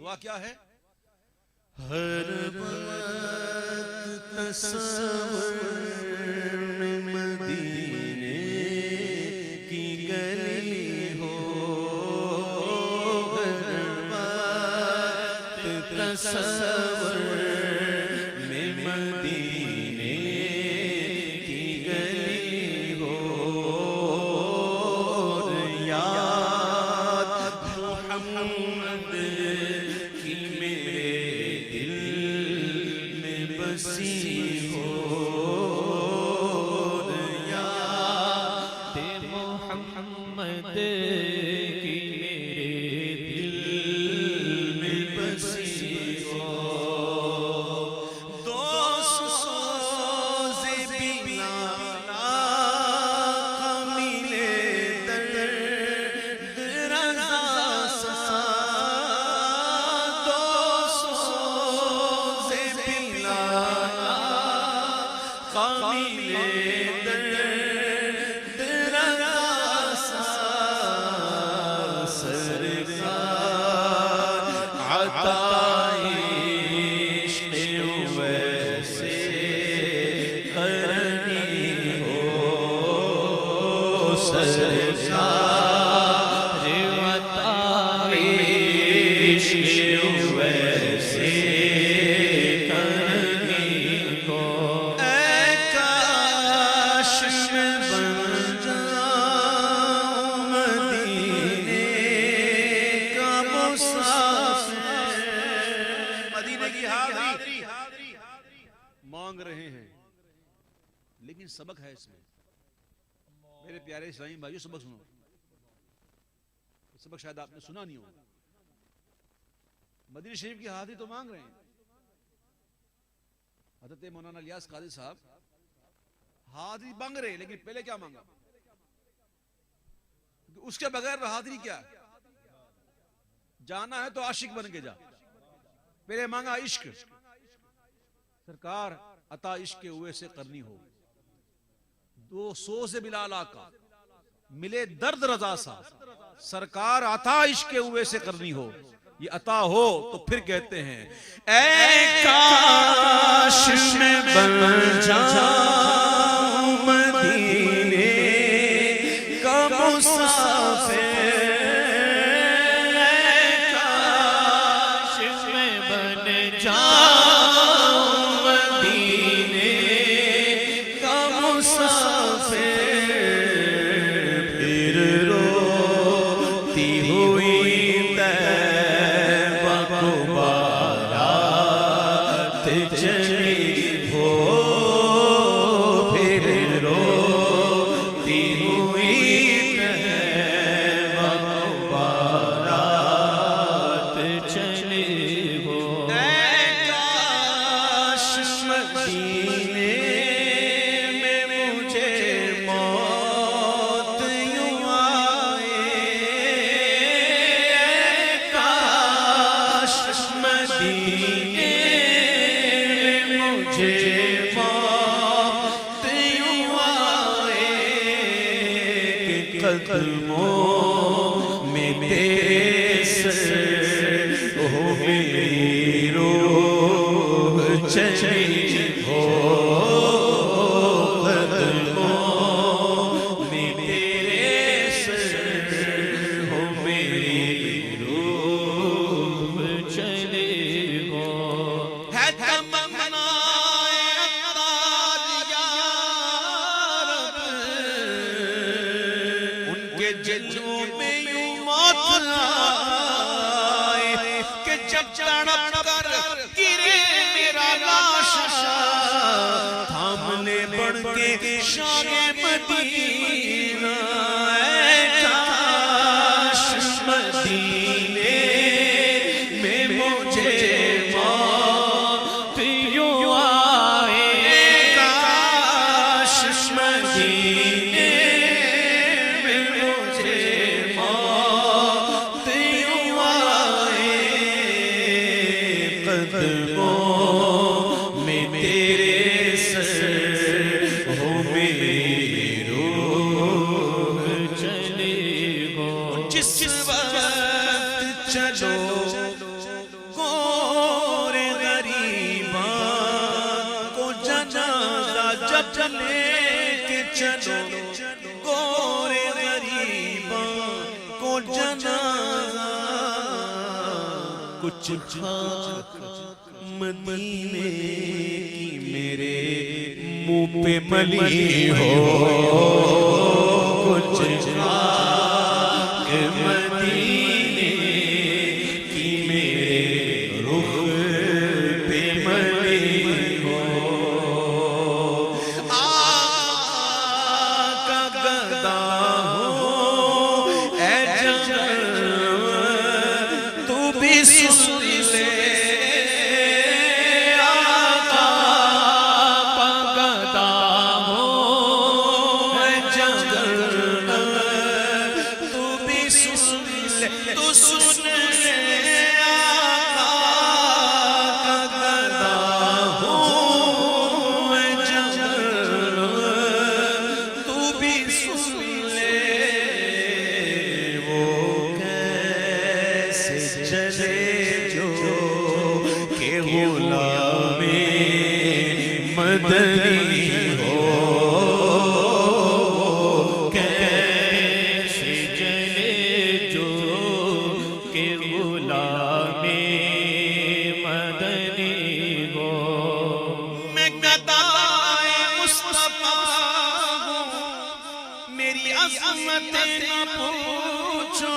دعا کیا ہے؟ ہر وقت تصور میں مدینے کی گلی ہو، ہر وقت تصور میں مدینے کی گلی ہو، یاد محمد کی میرے دل میں بسی ہو، یاد محمد کی میرے دل میں بسی ہو، دوست سوز بلال کا ملے درد رضا سا، دوست سوز بلال کا ملے درد رضا سا، سرکار عطائے عشق ویسے کرنی ہو، سرکار عطائے عشق ویسے کرنی ہو، اے کاش میں بن جاؤں مدینے کا مسافر، مدینے کی حاضری مانگ رہے ہیں، لیکن سبق ہے اس میں میرے پیارے اسلامی بھائیو، سبق سنو، سبق شاید آپ نے سنا نہیں ہوگا۔ مدینہ شریف کی حاضری تو مانگ رہے ہیں، حضرت مولانا الیاس قادری صاحب حاضری مانگ رہے ہیں، لیکن پہلے کیا مانگا؟ اس کے بغیر حاضری کیا ہے؟ جانا ہے تو عاشق بن کے جا، پہلے مانگا عشق، سرکار عطا عشق کے ہوئے سے کرنی ہو، دو سوز بلال آقا ملے درد رضا سا، سرکار عطا عشق کے ہوئے سے کرنی ہو، یہ عطا ہو تو پھر کہتے ہیں اے کاش میں بن جاؤں مدینے کا مسافر، اے کاش میں بن جاؤں مدینے کا مسافر، پھر روتی ہوئی طیبہ کو بارات چلی ہو، پھر روتی ہوئی طیبہ کو بارات چلی ہو، اے کاش مدینے میں مجھے موت یوں آئے، اے کاش مدینے میں مجھے موت یوں آئے، کہ قدموں میں تیرے سر ہو میری روح چلی ہو، قدموں میں تیرے سر ہو میری روح چلی ہو، ہے تمنا اقدار یا رب، ان کے جلووں میں یوں موت آئے، کہ جب تڑپ کر گرے میرا لاشا، تھام لے بڑھ کے شان مدینہ، اے کاش مدینے میں مجھے موت یوں آئے، کاش مدینے میں مجھے موت یوں آئے، قدموں میں تیرے سر ہو میری روح چلی ہو، جس وقت چلو جب لے کے چلو گورے غریباں کو جنازہ کچھ خاک مدینے کی میرے منہ پہ ملی ہو کچھ خاک مدینے کی میرے رخ پہ ملی ہو آقا گدا ہو اے جان تو بھی سن لے مدنی ہو کیسے جلے جو کہ غلام مدنی ہو میں گدائے مصطفیٰ ہوں میری عظمت نہ پوچھو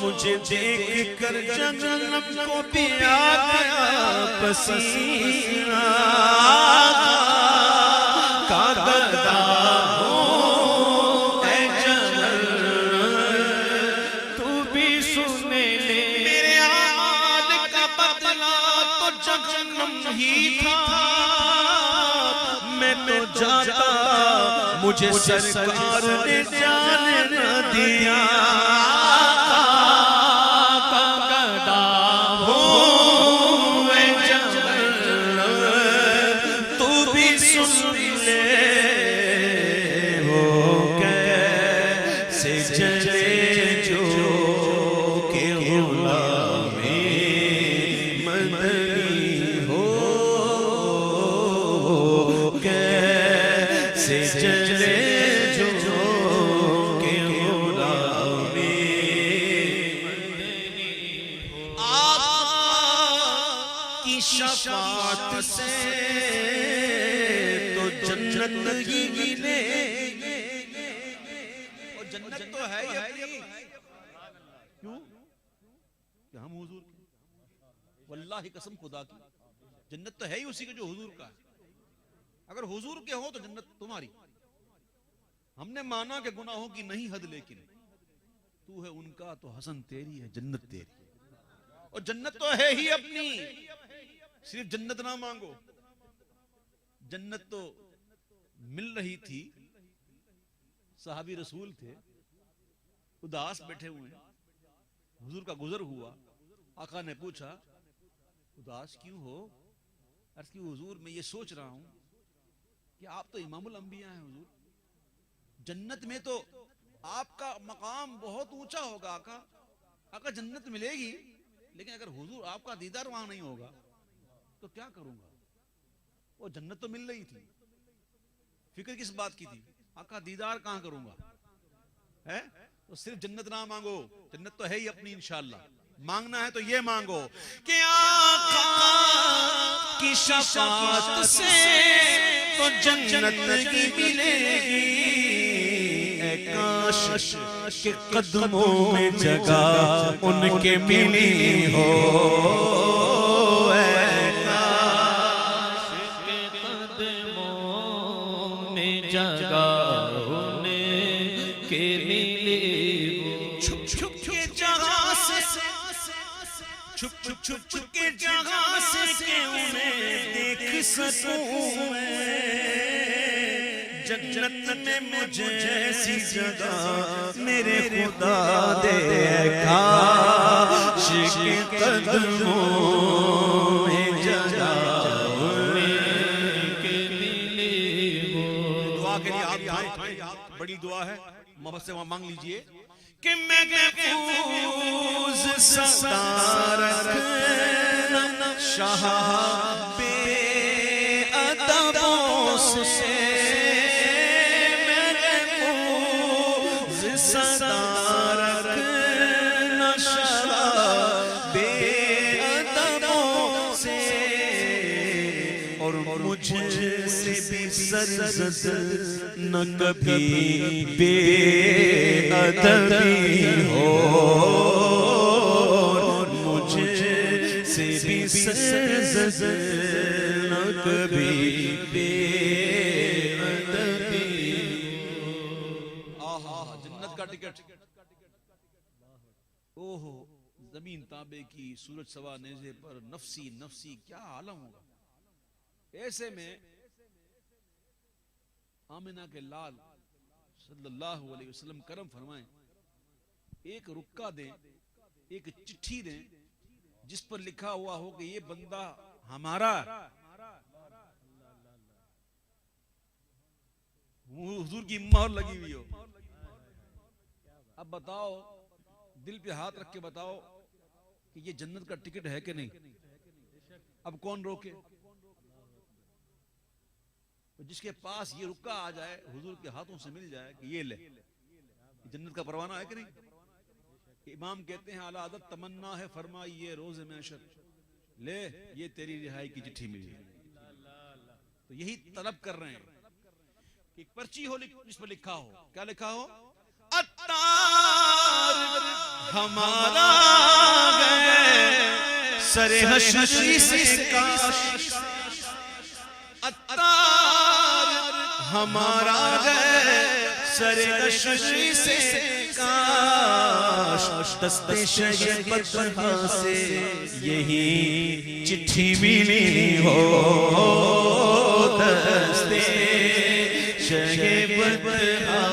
مجھے دیکھ کر جنم کو بھی آ گیا پسینہ کا گدا ہو اے جنم تو بھی سن لے میرے آل کا بدلہ تو جنم ہی تھا میں تو جاتا مجھے سرکار نے جان نہ دیا شفاعت سے تو جنت ہی ملے اور جنت تو ہے ہی اپنی کیوں کہ ہم حضور کے واللہ قسم خدا کی جنت تو ہے ہی اسی کے جو حضور کا ہے اگر حضور کے ہو تو جنت تمہاری ہم نے مانا کہ گناہوں کی نہیں حد لیکن تو ہے ان کا تو حسن تیری ہے جنت تیری اور جنت تو ہے ہی اپنی صرف جنت نہ مانگو جنت تو مل رہی تھی صحابی رسول تھے اداس بیٹھے ہوئے ہیں حضور کا گزر ہوا آقا نے پوچھا اداس کیوں ہو عرض کی حضور میں یہ سوچ رہا ہوں کہ آپ تو امام الانبیاء ہیں حضور جنت میں تو آپ کا مقام بہت اونچا ہوگا آقا جنت ملے گی لیکن اگر حضور آپ کا دیدار وہاں نہیں ہوگا تو کیا کروں گا وہ جنت تو مل رہی تھی فکر کس بات کی تھی آقا دیدار کہاں کروں گا ہے تو صرف جنت نہ مانگو جنت تو ہے ہی اپنی انشاءاللہ مانگنا ہے تو یہ مانگو کہ آقا کی شفاعت سے تو جنت کی ملے گی اے کاش کہ قدموں میں جگہ ان کے ملی ہو اے کاش کہ قدموں میں جگہ ان کے ملی ہو چھپ چھپ کے جہاں سے چھپ چھپ چھپ چھپ کے جہاں سے کہ انہیں دیکھ سکوں جنت میں مجھے ایسی جگہ میرے خدا دے کاش کے قدموں میں جگہ ان کے ملی ہو دعا کے لیے آپ اٹھائیں بڑی دعا ہے محبت سے وہاں مانگ لیجئے کہ میں محفوظ ستا رکھنا شاہ بے ادبوں سے مجھ سے بھی سرزد نہ کبھی بے ادبی ہو، مجھ سے بھی سرزد نہ کبھی بے ادبی ہو۔ آہا جنت کا ٹکٹ، اوہو زمین تانبے کی، سورج سوا نیزے پر، نفسی نفسی، کیا عالم ہوگا۔ ایسے میں آمنہ کے لال صلی اللہ علیہ وسلم کرم فرمائیں، ایک رکا دیں، ایک چٹھی دیں جس پر لکھا ہوا ہو کہ یہ بندہ ہمارا، حضور کی مہر لگی ہوئی ہو۔ اب بتاؤ، دل پہ ہاتھ رکھ کے بتاؤ کہ یہ جنت کا ٹکٹ ہے کہ نہیں؟ اب کون روکے؟ جس کے پاس یہ رکا آ جائے، حضور کے ہاتھوں سے مل جائے کہ یہ لے، یہ جنت کا پروانہ ہے کہ نہیں؟ امام کہتے ہیں اعلیٰ حضرت تمنا ہے فرمائی یہ روز محشر، لے یہ تیری رہائی کی چٹھی ملی۔ تو یہی طلب کر رہے ہیں کہ ایک پرچی ہو جس پر لکھا ہو، کیا لکھا ہو؟ عطار ہمارا گئے سر حشری سے کاش، عطار ہمارا گئے سر حشری سے کاش، دستے شہ بطحہ سے یہی چٹھی ملی ہو، دستے شہ بطحہ